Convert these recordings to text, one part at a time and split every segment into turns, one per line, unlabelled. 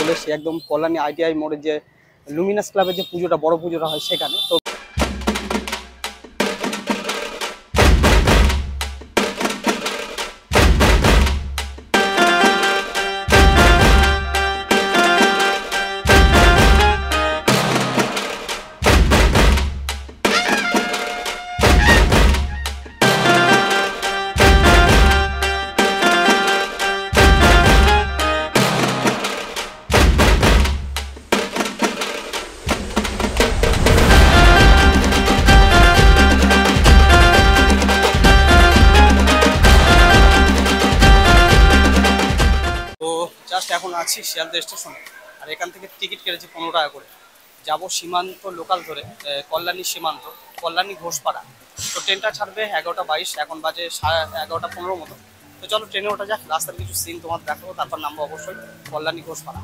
চলে এসেছি একদম কল্যাণী আইটিআই মোড়ের যে লুমিনাস ক্লাবের যে পুজোটা বড় পুজোটা হয় সেখানে। তো জাস্ট এখন আছি শিয়ালদা স্টেশনে, আর এখান থেকে টিকিট কেটেছি 15 টাকা করে। যাব সীমান্ত লোকাল ধরে কল্যাণী সীমান্ত, কল্যাণী ঘোষপাড়া। তো ট্রেনটা ছাড়বে 11:22, এখন বাজে 11:15 মতো। তো চলো ট্রেনে ওঠা যাক, রাস্তার কিছু সিন তোমার দেখাবো, তারপর নামবো অবশ্যই কল্যাণী ঘোষপাড়া।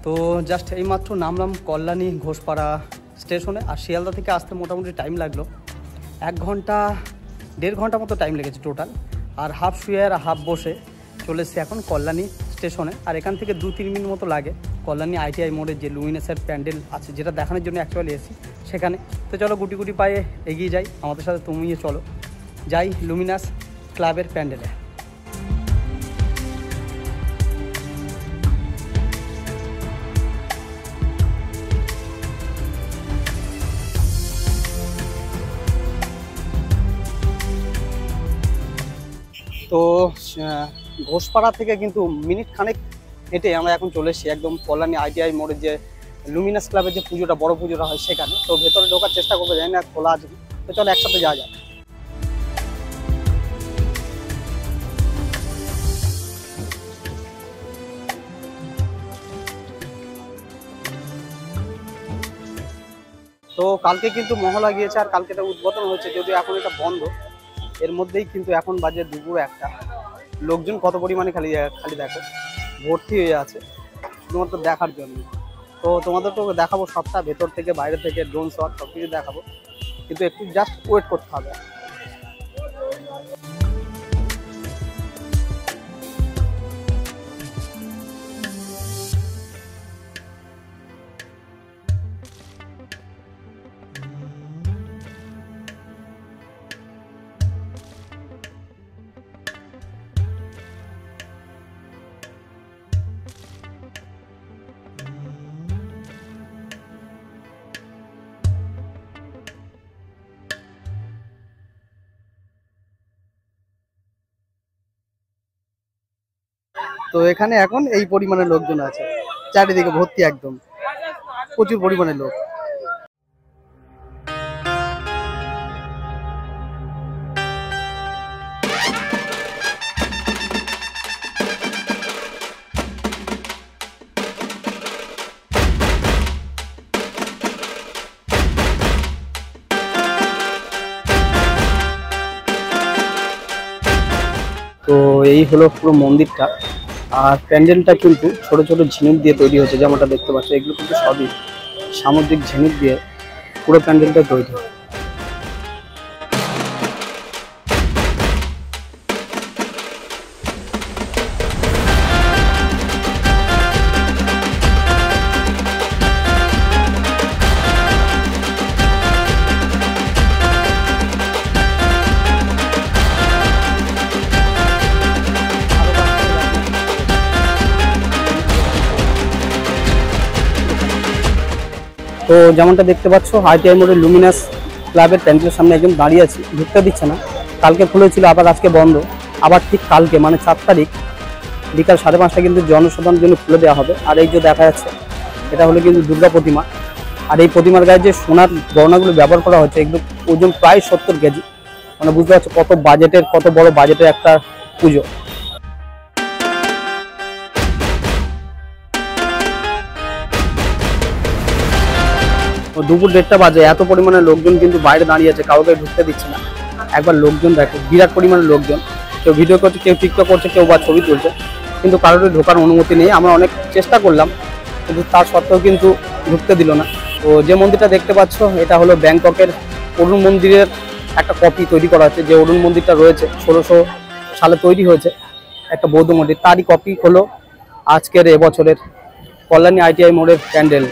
তো জাস্ট এইমাত্র নামলাম কল্যাণী ঘোষপাড়া স্টেশনে, আর শিয়ালদা থেকে আসতে মোটামুটি টাইম লাগলো 1 ঘন্টা 1.5 ঘন্টা মতো টাইম লেগেছে টোটাল। আর হাফ শুয়ে আর হাফ বসে চলে এসেছি এখন কল্যাণী স্টেশনে। আর এখান থেকে 2-3 মিনিট মতো লাগে কল্যাণী আইটিআই মোড়ের যে লুমিনাসের প্যান্ডেল আছে, যেটা দেখানোর জন্য অ্যাকচুয়ালি এসেছি সেখানে। তো চলো গুটি গুটি পায়ে এগিয়ে যাই, আমাদের সাথে তুমিও চলো, যাই লুমিনাস ক্লাবের প্যান্ডেলে। তো ঘোষপাড়া থেকে কিন্তু মিনিট খানেক হেঁটে আমরা এখন চলে এসেছি একদম কল্যাণী আইটিআই মোড়ের যে লুমিনাস ক্লাবের যে পুজোটা বড় পুজোটা হয় সেখানে। তো ভেতরে ঢোকার চেষ্টা করবো, জানি না খোলা আছে। তো চলো একসাথে যাওয়া যাক। তো কালকে কিন্তু মহলা গিয়েছে, আর কালকে এটা উদ্বোধন হয়েছে, যদিও এখন এটা বন্ধ। এর মধ্যেই কিন্তু এখন বাজে দুপুর 1টা। লোকজন কত পরিমাণে খালি দেখো, ভর্তি হয়ে আছে শুধুমাত্র দেখার জন্য। তো তোমাদেরকে দেখাবো সবটা, ভেতর থেকে বাইরে থেকে ড্রোন শট সব কিছু দেখাবো, কিন্তু একটু জাস্ট ওয়েট করতে হবে। তো এখানে এখন এই পরিমাণে লোকজন আছে, চারিদিকে ভর্তি একদম, প্রচুর পরিমাণে লোক। তো এই হলো পুরো মন্দিরটা, আর প্যান্ডেলটা কিন্তু ছোট ছোট ঝিনুক দিয়ে তৈরি হয়েছে, যেমনটা দেখতে পাচ্ছ। এগুলো কিন্তু সবই সামুদ্রিক ঝিনুক দিয়ে পুরো প্যান্ডেলটা তৈরি। তো যেমনটা দেখতে পাচ্ছ আইটিআই মোড়ের লুমিনাস ক্লাবের প্যান্ডেলের সামনে একজন দাঁড়িয়ে আছে, ঢুকতে দিচ্ছে না। কালকে খুলেছিল, আবার আজকে বন্ধ। আবার ঠিক কালকে মানে 4 তারিখ বিকাল 5:30টা কিন্তু জনসাধারণের জন্য খুলে দেওয়া হবে। আর এই যে দেখা যাচ্ছে এটা হলো কিন্তু দুর্গা প্রতিমা, আর এই প্রতিমার গায়ে যে সোনার গহনাগুলো ব্যবহার করা হচ্ছে এগুলো ওজন প্রায় 70 কেজি। মানে বুঝতে পারছো কত বাজেটের, কত বড় বাজেটের একটা পুজো। তো দুপুর 1:30 বাজে, এত পরিমাণে লোকজন কিন্তু বাইরে দাঁড়িয়ে আছে, কাউকে ঢুকতে দিচ্ছে না। একবার লোকজন দেখো, বিরাট পরিমাণে লোকজন, কেউ ভিডিও করছে, কেউ টিকটক করছে, কেউ বা ছবি তুলছে, কিন্তু কারোরই ঢোকার অনুমতি নেই। আমরা অনেক চেষ্টা করলাম, কিন্তু তার সত্ত্বেও কিন্তু ঢুকতে দিল না। তো যে মন্দিরটা দেখতে পাচ্ছ, এটা হলো ব্যাংককের অরুণ মন্দিরের একটা কপি তৈরি করা হচ্ছে। যে অরুণ মন্দিরটা রয়েছে 1600 সালে তৈরি হয়েছে, একটা বৌদ্ধ মন্দির, তারই কপি হলো আজকের এবছরের কল্যাণী ITI মোড়ের প্যান্ডেল।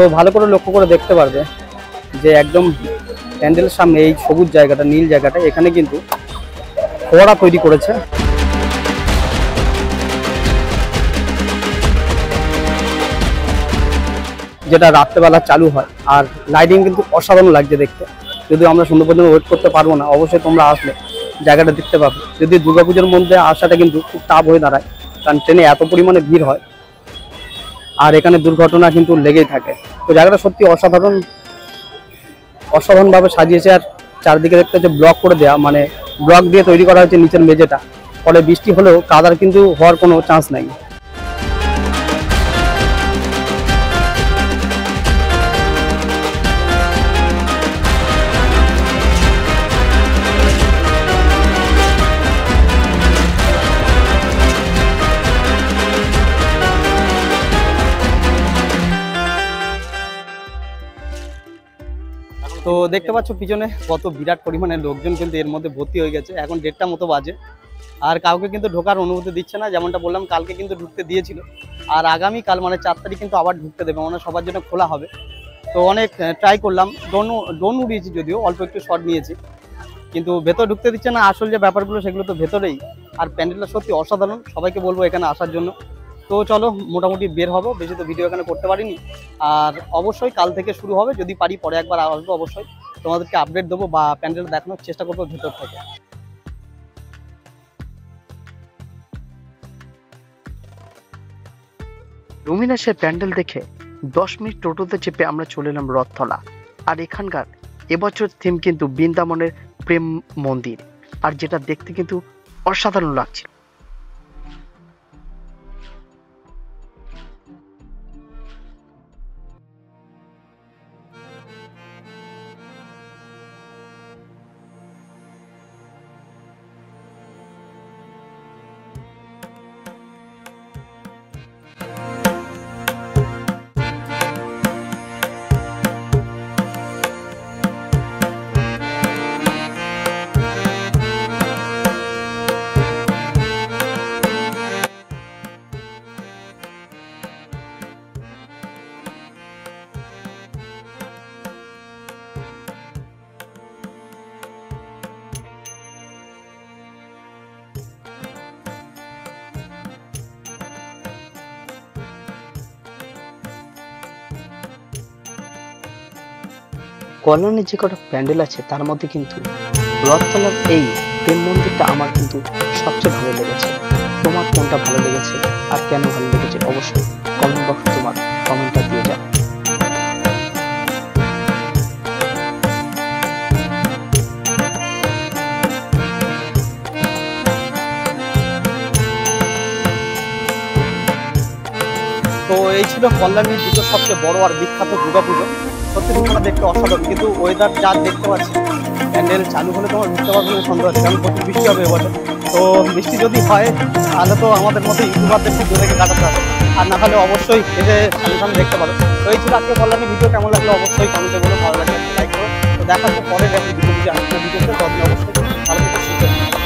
তো ভালো করে লক্ষ্য করে দেখতে পারবে যে একদম প্যান্ডেলের সামনে এই সবুজ জায়গাটা, নীল জায়গাটা, এখানে কিন্তু ফোয়ারা তৈরি করেছে, যেটা রাত্রেবেলা চালু হয়। আর লাইটিং কিন্তু অসাধারণ লাগছে দেখতে। যদি আমরা সুন্দর পর্যন্ত ওয়েট করতে পারবো না, অবশ্যই তোমরা আসলে জায়গাটা দেখতে পাবে। যদি দুর্গাপুজোর মধ্যে আসাটা কিন্তু খুব টাফ হয়ে দাঁড়ায়, কারণ ট্রেনে এত পরিমাণে ভিড় হয় আর এখানে দুর্ঘটনা কিন্তু লেগেই থাকে। তো জায়গাটা সত্যি অসাধারণভাবে সাজিয়েছে। আর চারদিকে দেখতে হচ্ছে ব্লক করে দেওয়া, মানে ব্লক দিয়ে তৈরি করা হয়েছে নিচের মেঝেটা, ফলে বৃষ্টি হলেও কাদার কিন্তু হওয়ার কোনো চান্স নাই। তো দেখতে পাচ্ছ পিছনে কত বিরাট পরিমাণে লোকজন কিন্তু এর মধ্যে ভর্তি হয়ে গেছে। এখন 1:30 মতো বাজে, আর কাউকে কিন্তু ঢোকার অনুমতি দিচ্ছে না। যেমনটা বললাম, কালকে কিন্তু ঢুকতে দিয়েছিল, আর আগামীকাল মানে 4 তারিখ কিন্তু আবার ঢুকতে দেবে, মানে সবার জন্য খোলা হবে। তো অনেক ট্রাই করলাম, ড্রোন উড়িয়েছি, যদিও অল্প একটু শট নিয়েছি, কিন্তু ভেতর ঢুকতে দিচ্ছে না। আসল যে ব্যাপারগুলো সেগুলো তো ভেতরেই। আর প্যান্ডেলটা সত্যি অসাধারণ, সবাইকে বলবো এখানে আসার জন্য। তো চলো মোটামুটি বের হবো, বেশি তো ভিডিও এখানে করতে পারিনি। আর অবশ্যই কাল থেকে শুরু হবে, যদি পারি পরে একবার আসবো, অবশ্যই তোমাদেরকে আপডেট দেবো বা প্যান্ডেল দেখানোর চেষ্টা করবো ভেতর থেকে।
লুমিনাসের প্যান্ডেল দেখে 10 মিনিট টোটোতে চেপে আমরা চলে এলাম রথতলা। আর এখানকার এবছর থিম কিন্তু বৃন্দাবনের প্রেম মন্দির, আর যেটা দেখতে কিন্তু অসাধারণ লাগছে। কল্যাণে যে কটা প্যান্ডেল আছে তার মধ্যে কিন্তু রথতলার এই প্রেম মন্দিরটা আমার কিন্তু সবচেয়ে ভালো লেগেছে। তোমার কোনটা ভালো লেগেছে আর কেন ভালো লেগেছে অবশ্যই কমেন্ট বক্সে তোমার কমেন্টটা দিয়ে যাও।
তো এই ছিল কল্যাণীর দ্বিতীয় সবচেয়ে বড় আর বিখ্যাত দুর্গাপুজো। সত্যি তোমরা দেখতে অসাধারণ, কিন্তু ওয়েদার যা দেখতে পাচ্ছি, প্যান্ডেল চালু হলে তোমার বুঝতে পারবে সন্দেহ আছে, কারণ প্রচুর বৃষ্টি হবে এবছর। তো বৃষ্টি যদি হয় তাহলে তো আমাদের মতো ইউটিউবারদের খুব দূরে কাটাতে হবে, আর না হলে অবশ্যই এসে সামনে দেখতে পারো। তো এই ছিল আজকে কল্যাণী ভিডিও। কেমন লাগলো অবশ্যই কমেন্টে বলো, ভালো লাগলে লাইক করো। তো দেখা হচ্ছে পরে ভিডিওতে, তখন অবশ্যই ভালো থেকে সুস্থ।